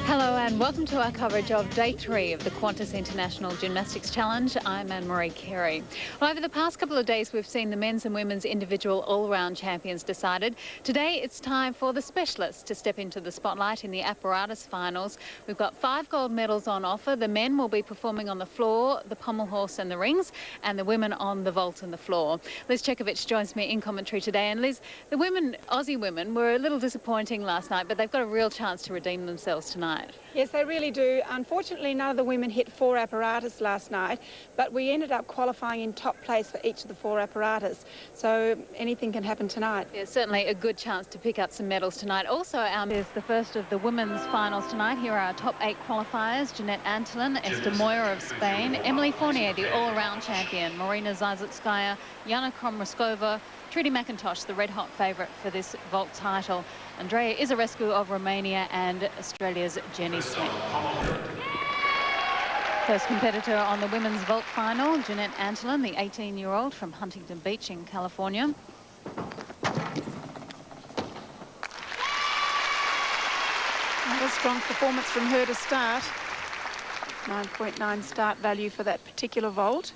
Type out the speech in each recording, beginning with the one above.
Hello and welcome to our coverage of Day 3 of the Qantas International Gymnastics Challenge. I'm Anne-Marie Carey. Well, over the past couple of days we've seen the men's and women's individual all-round champions decided. Today it's time for the specialists to step into the spotlight in the apparatus finals. We've got 5 gold medals on offer. The men will be performing on the floor, the pommel horse and the rings, and the women on the vault and the floor. Liz Chekovich joins me in commentary today. And Liz, the women, Aussie women, were a little disappointing last night, but they've got a real chance to redeem themselves tonight. Yes, they really do. Unfortunately, none of the women hit 4 apparatus last night, but we ended up qualifying in top place for each of the 4 apparatus. So anything can happen tonight. Yeah, certainly a good chance to pick up some medals tonight. Also, is the first of the women's finals tonight. Here are our top 8 qualifiers: Jeanette Antolin, Esther Moyer of Spain, Emily Fournier, the all-around champion, Marina Zajatskaya, Yana Komroskova, Trudy McIntosh, the red-hot favourite for this vault title, Andreea Izarescu of Romania, and Australia's Jenny Smith. First competitor on the women's vault final, Jeanette Antolin, the 18-year-old from Huntington Beach in California. Another strong performance from her to start. 9.9 start value for that particular vault.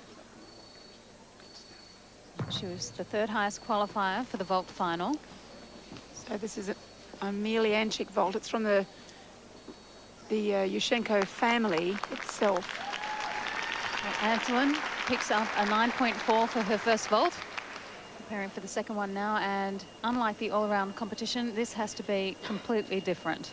She was the 3rd highest qualifier for the vault final. So this is a Milianchik vault. It's from the Yushchenko family itself. Antolin picks up a 9.4 for her first vault. Preparing for the second one now, and unlike the all-around competition, this has to be completely different.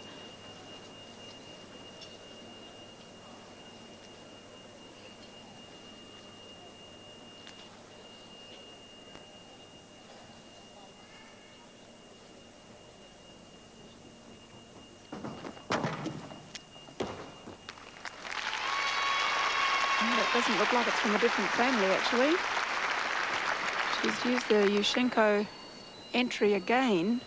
It doesn't look like it's from a different family, actually. She's used the Yushchenko entry again.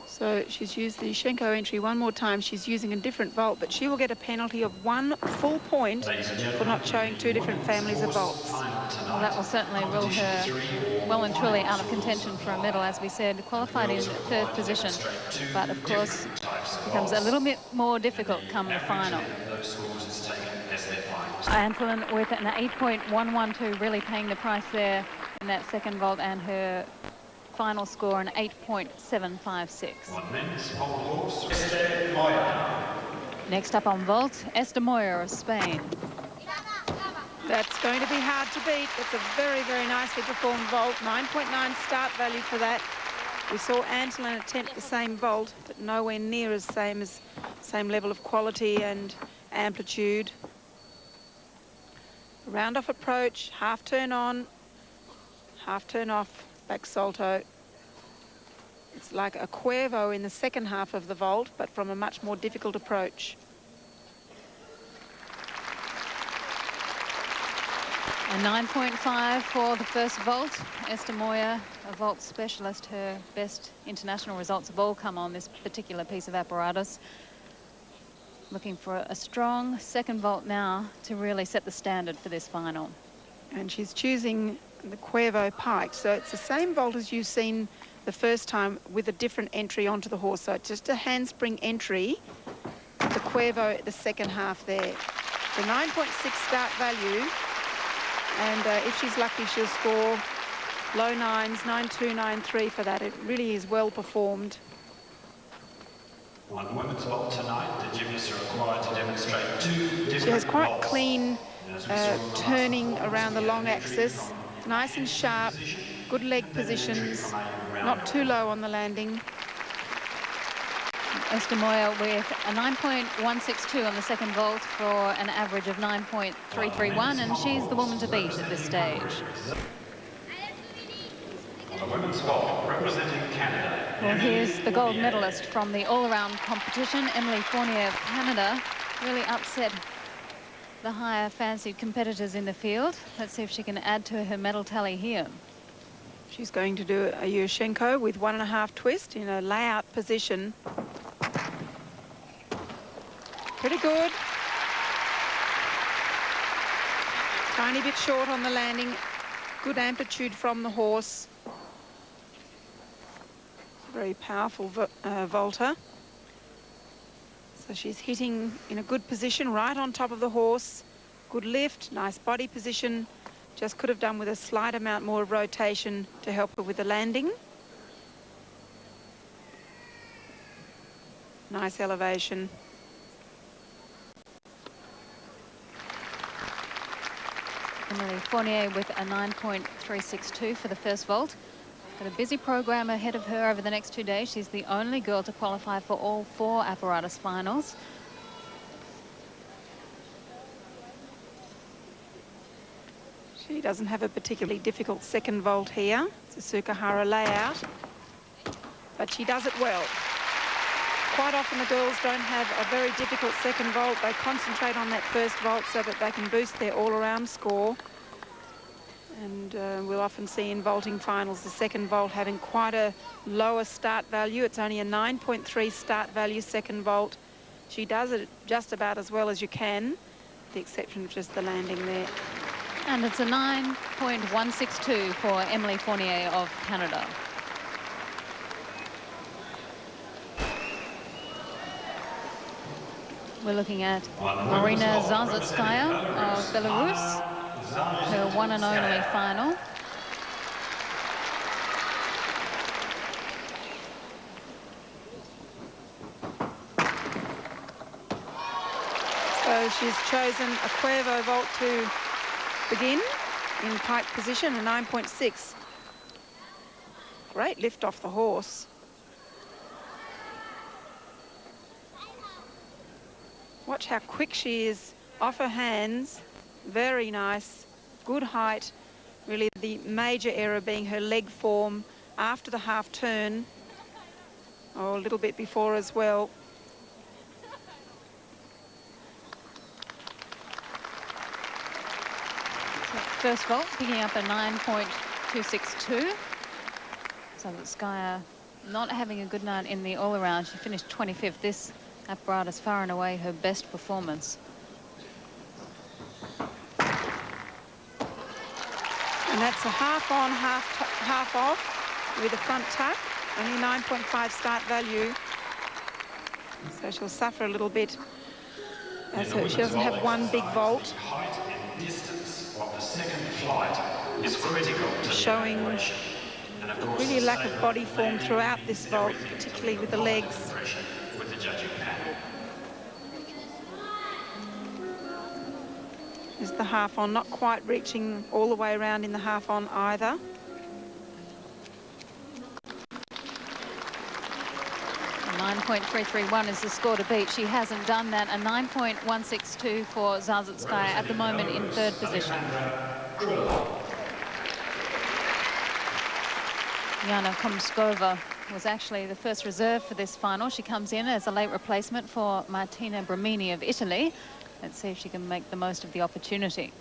So she's used the Yushchenko entry one more time. She's using a different vault, but she will get a penalty of 1 full point for not showing 2 different families of vaults. Well, that will certainly rule her well and truly out of contention for a medal, as we said, qualified in 3rd position. But of course, it becomes a little bit more difficult come the final. Antolin with an 8.112, really paying the price there in that second vault, and her final score an 8.756. Next up on vault, Esther Moyer of Spain. That's going to be hard to beat. It's a very, very nicely performed vault. 9.9 start value for that. We saw Antolin attempt the same vault, but nowhere near as same level of quality and amplitude. Round off approach, half turn on, half turn off, back salto. It's like a Cuervo in the second half of the vault, but from a much more difficult approach. A 9.5 for the first vault. Esther Moyer, a vault specialist, her best international results have all come on this particular piece of apparatus. Looking for a strong second vault now to really set the standard for this final. And she's choosing the Cuervo pike, so it's the same vault as you've seen the first time with a different entry onto the horse. So it's just a handspring entry, the Cuervo the second half there. The 9.6 start value, and if she's lucky she'll score low 9s, 9.2, 9.3 for that. It really is well performed. On women's vault tonight, the gymnasts are required to demonstrate 2 different She has quite vaults. clean turning around the long axis, nice and sharp, good leg positions, not too low on the landing. Esther Moyer with a 9.162 on the second vault for an average of 9.331, and she's the woman to beat at this stage. On the women's vault, representing Canada. Well, here's the gold medalist from the all-around competition, Emily Fournier of Canada. Really upset the higher fancied competitors in the field. Let's see if she can add to her medal tally here. She's going to do a Yushchenko with 1.5 twist in a layout position. Pretty good. Tiny bit short on the landing. Good amplitude from the horse. Very powerful vaulter. So she's hitting in a good position, right on top of the horse. Good lift, nice body position. Just could have done with a slight amount more of rotation to help her with the landing. Nice elevation. Emily Fournier with a 9.362 for the first vault. Got a busy program ahead of her over the next 2 days. She's the only girl to qualify for all 4 apparatus finals. She doesn't have a particularly difficult second vault here. It's a Sukahara layout, but she does it well. Quite often the girls don't have a very difficult second vault. They concentrate on that first vault so that they can boost their all-around score. And we'll often see in vaulting finals the second vault having quite a lower start value. It's only a 9.3 start value second vault. She does it just about as well as you can, with the exception of just the landing there. And it's a 9.162 for Emily Fournier of Canada. We're looking at Marina Zazatskaya of Belarus, her one and only final. So she's chosen a Cuervo vault to begin in pike position, a 9.6. Great lift off the horse. Watch how quick she is off her hands. Very nice, good height. Really the major error being her leg form after the half turn. Oh, a little bit before as well. First vault picking up a 9.262. So that Skyer not having a good night in the all-around. She finished 25th. This apparatus far and away her best performance. And that's a half on, half off with a front tuck. Only 9.5 start value. So she'll suffer a little bit as she doesn't have one big vault. Height and distance of the second flight is critical to Showing and of course, really a lack of body form throughout this vault, particularly with the legs. with the judging panel. Is the half on, not quite reaching all the way around in the half on either. A 9.331 is the score to beat. She hasn't done that. A 9.162 for Zazatskaya at the moment in third position. Yana Komskova was actually the first reserve for this final. She comes in as a late replacement for Martina Bramini of Italy. Let's see if she can make the most of the opportunity.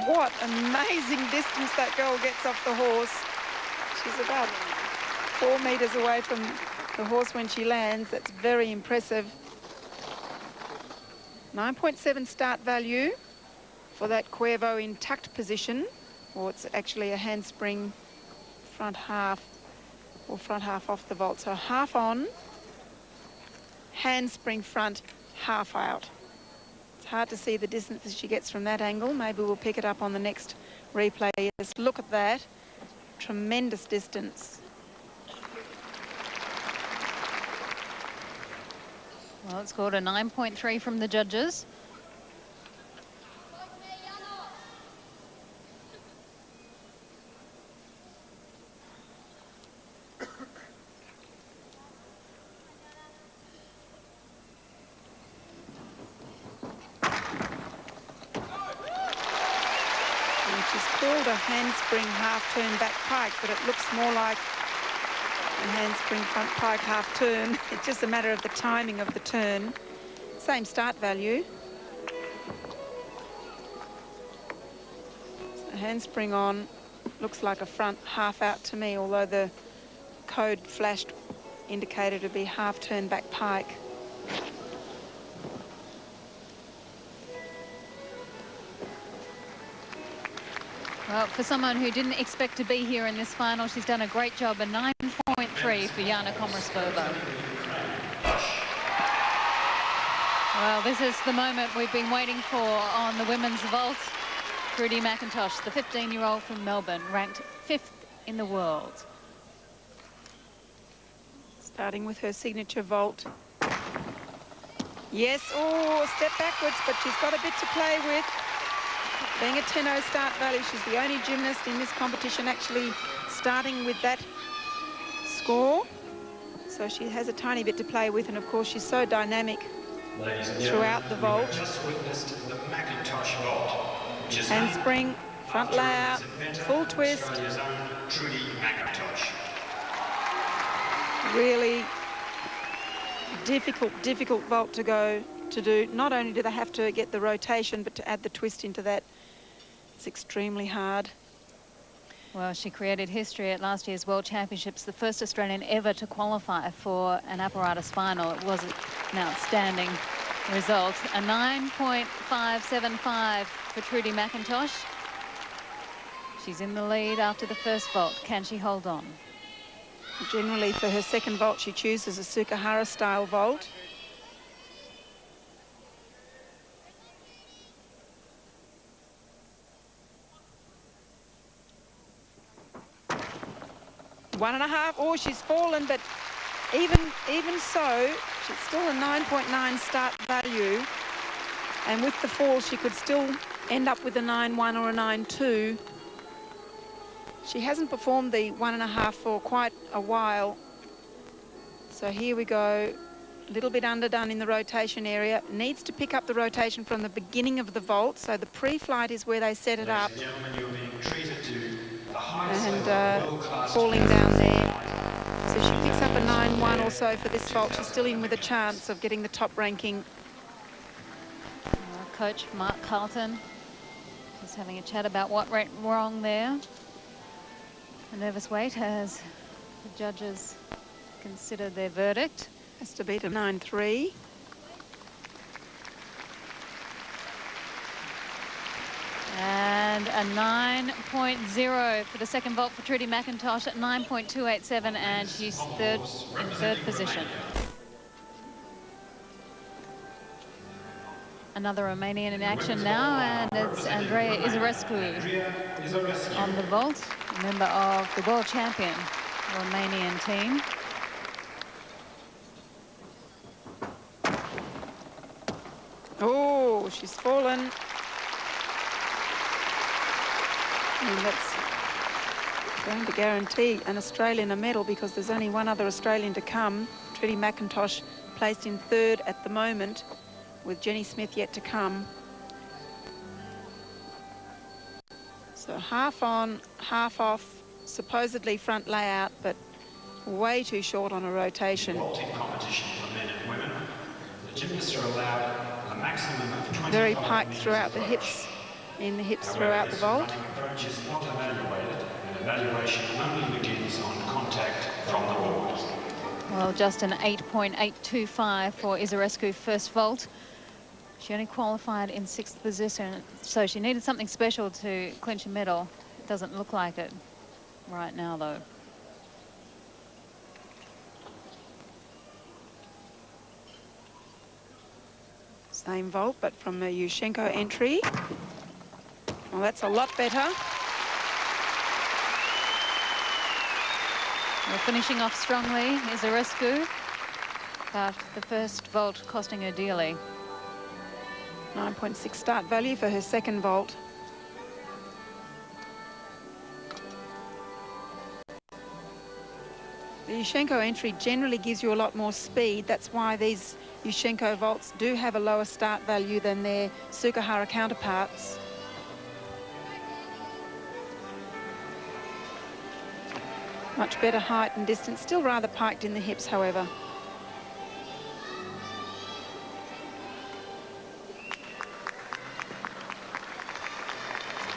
What amazing distance that girl gets off the horse. She's about 4 meters away from the horse when she lands. That's very impressive. 9.7 start value for that Cuervo in tucked position, or it's actually a handspring front half, or front half off the vault. So half on, handspring front, half out. It's hard to see the distance that she gets from that angle. Maybe we'll pick it up on the next replay. Just look at that. Tremendous distance. Well, it scored a 9.3 from the judges. Called a handspring half turn back pike, but it looks more like a handspring front pike half turn. It's just a matter of the timing of the turn. Same start value. So handspring on looks like a front half out to me, although the code flashed indicated to be half turn back pike. Well, for someone who didn't expect to be here in this final, she's done a great job. A 9.3 for Jana Komreskova. Well, this is the moment we've been waiting for on the women's vault. Trudy McIntosh, the 15-year-old from Melbourne, ranked 5th in the world. Starting with her signature vault. Yes, oh, step backwards, but she's got a bit to play with. Being a 10-0 start value, she's the only gymnast in this competition actually starting with that score. So she has a tiny bit to play with, and of course she's so dynamic throughout the vault. Just witnessed the McIntosh vault. Handspring, front layout, full twist. Australia's own Trudy McIntosh. Really difficult vault to do. Not only do they have to get the rotation, but to add the twist into that, it's extremely hard. Well, she created history at last year's World Championships, the first Australian ever to qualify for an apparatus final. It was an outstanding result. A 9.575 for Trudy McIntosh. She's in the lead after the first vault. Can she hold on? Generally, for her second vault, she chooses a Sukahara-style vault. One and a half. Oh, she's fallen, but even so, she's still a 9.9 start value. And with the fall, she could still end up with a 9.1 or a 9.2. She hasn't performed the 1.5 for quite a while. So here we go. A little bit underdone in the rotation area. Needs to pick up the rotation from the beginning of the vault. So the pre-flight is where they set it up. And falling down there. So she picks up a 9.1 or so for this vault. She's still in with a chance of getting the top ranking. Coach Mark Carlton just having a chat about what went wrong there. A nervous wait as the judges consider their verdict. Has to beat a 9.3. And a 9.0 for the second vault for Trudy McIntosh at 9.287, and she's in third position. Another Romanian in action now, and it's Andreea Izarescu on the vault, a member of the world champion Romanian team. Oh, she's fallen. And that's going to guarantee an Australian a medal, because there's only one other Australian to come. Trudy McIntosh placed in third at the moment, with Jenny Smith yet to come. So half on, half off, supposedly front layout, but way too short on a rotation. Vaulting competition for men and women. The gymnasts are allowed a maximum of 20. Very piked throughout the hips, in the hips throughout the vault. Running approach is not evaluated, and evaluation only begins on contact from the board. Well, just an 8.825 for Izarescu first vault. She only qualified in 6th position, so she needed something special to clinch a medal. It doesn't look like it right now, though. Same vault, but from a Yushchenko entry. Well, that's a lot better. Well, finishing off strongly is Izarescu, but the first vault costing her dearly. 9.6 start value for her second vault. The Yushchenko entry generally gives you a lot more speed. That's why these Yushchenko vaults do have a lower start value than their Sukahara counterparts. Much better height and distance, still rather piked in the hips, however.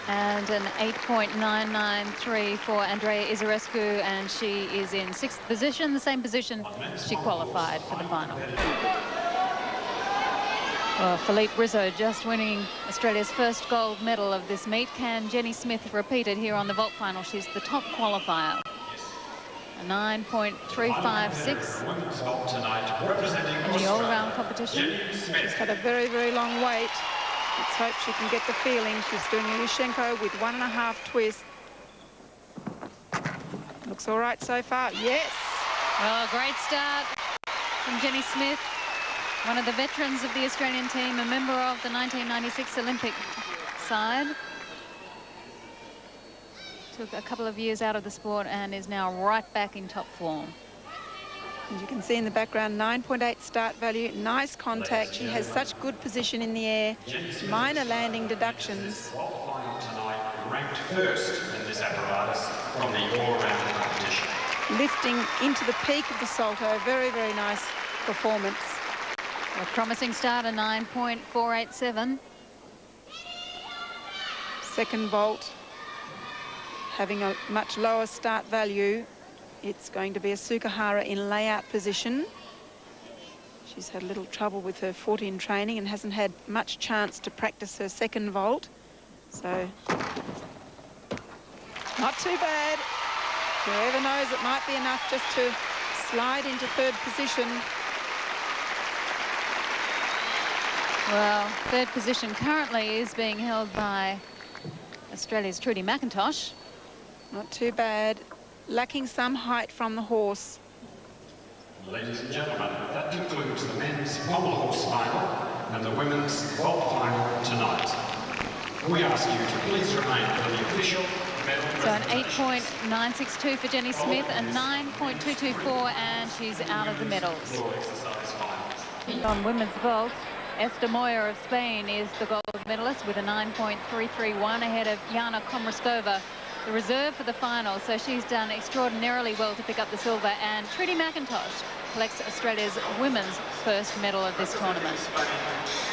And an 8.993 for Andreea Izarescu, and she is in 6th position, the same position she qualified for the final. Well, Philippe Rizzo just winning Australia's first gold medal of this meet. Can Jenny Smith repeat it here on the vault final? She's the top qualifier. A 9.356 in the all-round competition. She's had a very, very long wait. Let's hope she can get the feeling. She's doing a Yushchenko with 1.5 twists. Looks all right so far. Yes. Well, a great start from Jenny Smith, one of the veterans of the Australian team, a member of the 1996 Olympic side. Took a couple of years out of the sport and is now right back in top form. As you can see in the background, 9.8 start value, nice contact. She has such good position in the air, minor landing deductions. Ranked first in this apparatus from the all-round competition. Lifting into the peak of the salto, very, very nice performance. A promising start, a 9.487. Second vault, having a much lower start value. It's going to be a Sukahara in layout position. She's had a little trouble with her foot in training and hasn't had much chance to practice her second vault. So, not too bad. Whoever knows, it might be enough just to slide into third position. Well, third position currently is being held by Australia's Trudy McIntosh. Not too bad. Lacking some height from the horse. Ladies and gentlemen, that concludes the men's pommel horse final and the women's vault final tonight. We ask you to please remain for the official medal So an presentation. 8.962 for Jenny Smith, a 9.224, and she's out of the medals. Floor exercise finals. On women's vault, Esther Moya of Spain is the gold medalist with a 9.331 ahead of Jana Komruskova, the reserve for the final. So she's done extraordinarily well to pick up the silver, and Trudy McIntosh collects Australia's women's first medal of this tournament.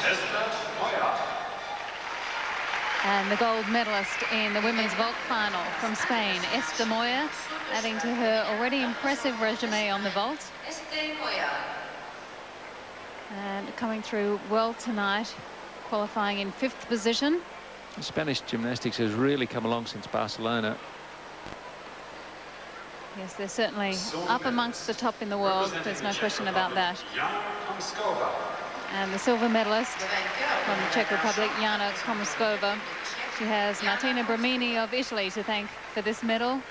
Esther Moya. And the gold medalist in the women's vault final from Spain, Esther Moya, adding to her already impressive resume on the vault. And coming through well tonight, qualifying in 5th position. Spanish gymnastics has really come along since Barcelona. Yes, they're certainly up amongst the top in the world. There's no question about that. Jana Komruskova. And the silver medalist from the Czech Republic, Jana Komruskova. She has Martina Bramini of Italy to thank for this medal.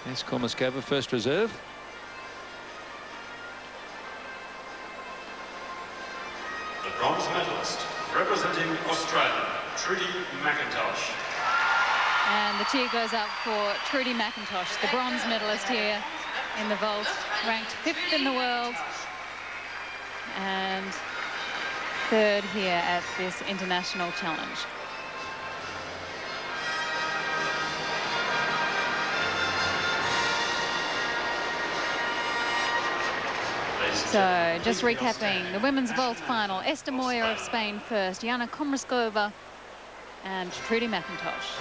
Yes, Komruskova, first reserve. The bronze medalist representing Australia, Trudy McIntosh. And the cheer goes up for Trudy McIntosh, the bronze medalist here in the vault, ranked 5th in the world and 3rd here at this international challenge. So just recapping the women's vault final, Esther Moya of Spain first, Jana Komruskova and Trudy McIntosh.